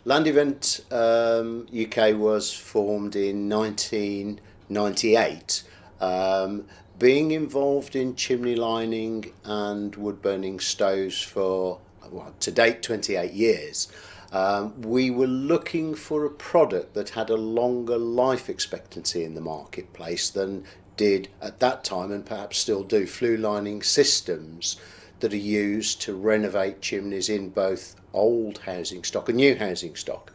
Land Event UK was formed in 1998, being involved in chimney lining and wood burning stoves for, well, to date 28 years. We were looking for a product that had a longer life expectancy in the marketplace than did at that time, and perhaps still do, flue lining systems that are used to renovate chimneys in both old housing stock and new housing stock.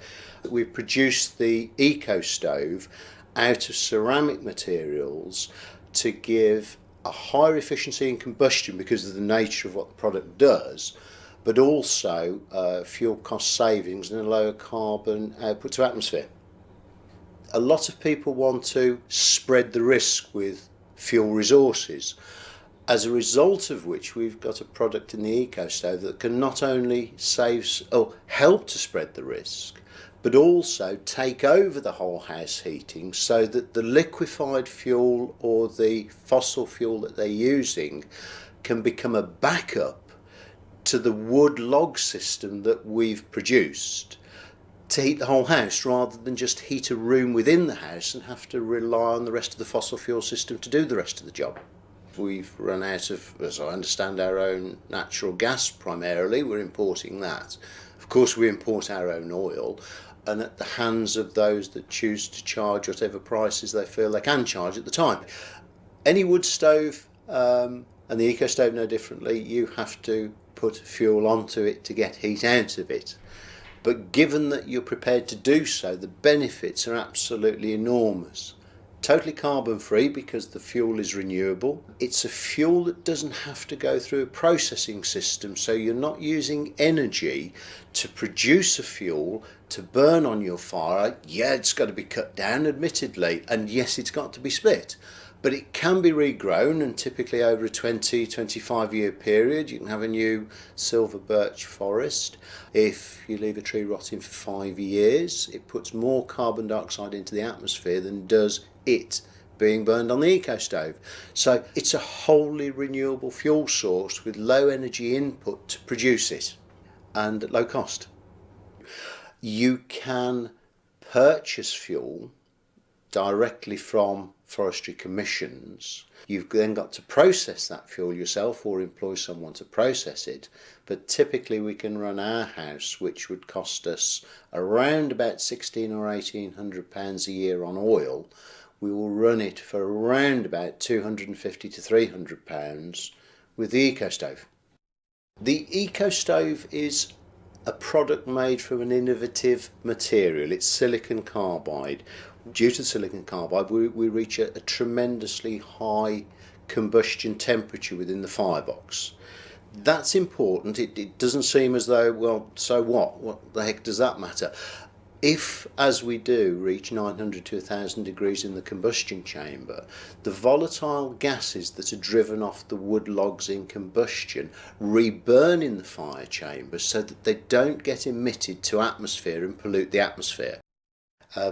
We've produced the Ecco Stove out of ceramic materials to give a higher efficiency in combustion because of the nature of what the product does, but also fuel cost savings and a lower carbon output to atmosphere. A lot of people want to spread the risk with fuel resources, as a result of which we've got a product in the Ecco Stove that can not only help to spread the risk, but also take over the whole house heating, so that the liquefied fuel or the fossil fuel that they're using can become a backup to the wood log system that we've produced to heat the whole house, rather than just heat a room within the house and have to rely on the rest of the fossil fuel system to do the rest of the job. We've run out of, as I understand, our own natural gas primarily. We're importing that. Of course, we import our own oil, and at the hands of those that choose to charge whatever prices they feel they can charge at the time. Any wood stove, and the Ecco Stove no differently, you have to put fuel onto it to get heat out of it. But given that you're prepared to do so, the benefits are absolutely enormous. Totally carbon free because the fuel is renewable. It's a fuel that doesn't have to go through a processing system, so you're not using energy to produce a fuel to burn on your fire. Yeah, it's got to be cut down, admittedly, and yes, it's got to be split. But it can be regrown, and typically over a 20-25 year period you can have a new silver birch forest. If you leave a tree rotting for 5 years, it puts more carbon dioxide into the atmosphere than does it being burned on the Ecco Stove. So it's a wholly renewable fuel source with low energy input to produce it and at low cost. You can purchase fuel directly from forestry commissions. You've then got to process that fuel yourself or employ someone to process it, but typically we can run our house, which would cost us around about £1,600 or £1,800 a year on oil. We will run it for around about £250 to £300 with the Ecco Stove. The Ecco Stove is a product made from an innovative material. It's silicon carbide. Due to silicon carbide, we reach a tremendously high combustion temperature within the firebox. That's important. It doesn't seem as though, well, so what the heck does that matter? If, as we do, reach 900 to 1000 degrees in the combustion chamber, the volatile gases that are driven off the wood logs in combustion reburn in the fire chamber so that they don't get emitted to atmosphere and pollute the atmosphere.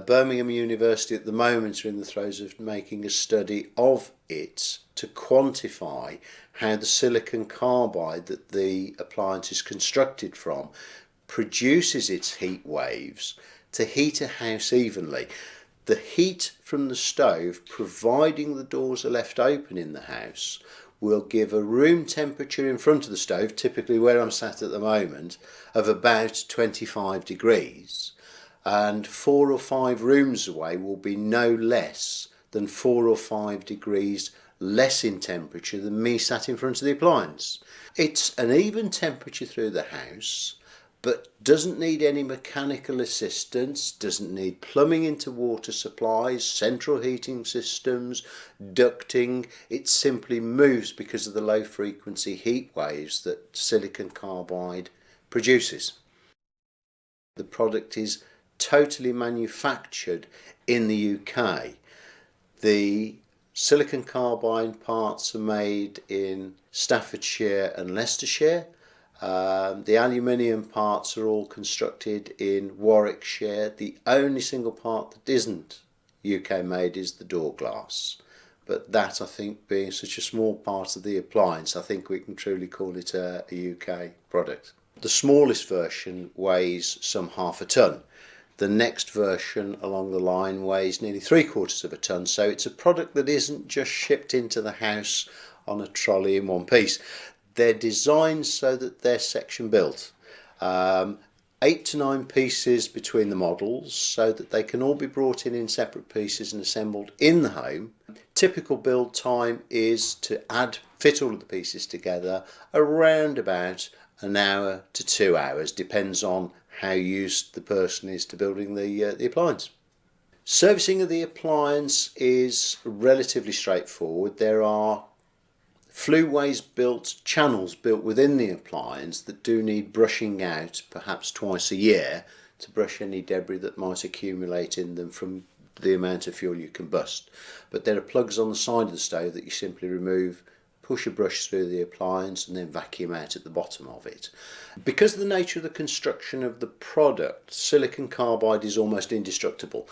Birmingham University at the moment are in the throes of making a study of it to quantify how the silicon carbide that the appliance is constructed from produces its heat waves to heat a house evenly. The heat from the stove, providing the doors are left open in the house, will give a room temperature in front of the stove, typically where I'm sat at the moment, of about 25 degrees. And 4 or 5 rooms away will be no less than 4 or 5 degrees less in temperature than me sat in front of the appliance. It's an even temperature through the house, but doesn't need any mechanical assistance, doesn't need plumbing into water supplies, central heating systems, ducting. It simply moves because of the low frequency heat waves that silicon carbide produces. The product is totally manufactured in the UK. The silicon carbide parts are made in Staffordshire and Leicestershire. The aluminium parts are all constructed in Warwickshire. The only single part that isn't UK made is the door glass. But that, I think, being such a small part of the appliance, I think we can truly call it a UK product. The smallest version weighs some half a ton. The next version along the line weighs nearly 3/4 of a ton, so it's a product that isn't just shipped into the house on a trolley in one piece. They're designed so that they're section built. 8 to 9 pieces between the models so that they can all be brought in separate pieces and assembled in the home. Typical build time is to fit all of the pieces together around about an hour to 2 hours, depends on how used the person is to building the appliance. Servicing of the appliance is relatively straightforward. There are flueways built, channels built within the appliance that do need brushing out perhaps twice a year to brush any debris that might accumulate in them from the amount of fuel you combust. But there are plugs on the side of the stove that you simply remove, push a brush through the appliance and then vacuum out at the bottom of it. Because of the nature of the construction of the product, silicon carbide is almost indestructible.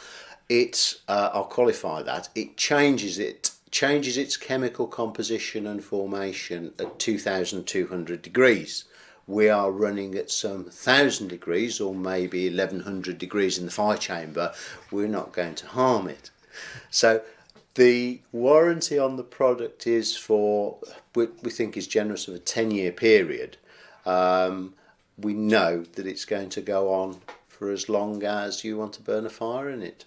I'll qualify that, it changes its chemical composition and formation at 2200 degrees. We are running at some 1000 degrees or maybe 1100 degrees in the fire chamber. We're not going to harm it. So the warranty on the product is we think is generous of a 10-year period. We know that it's going to go on for as long as you want to burn a fire in it.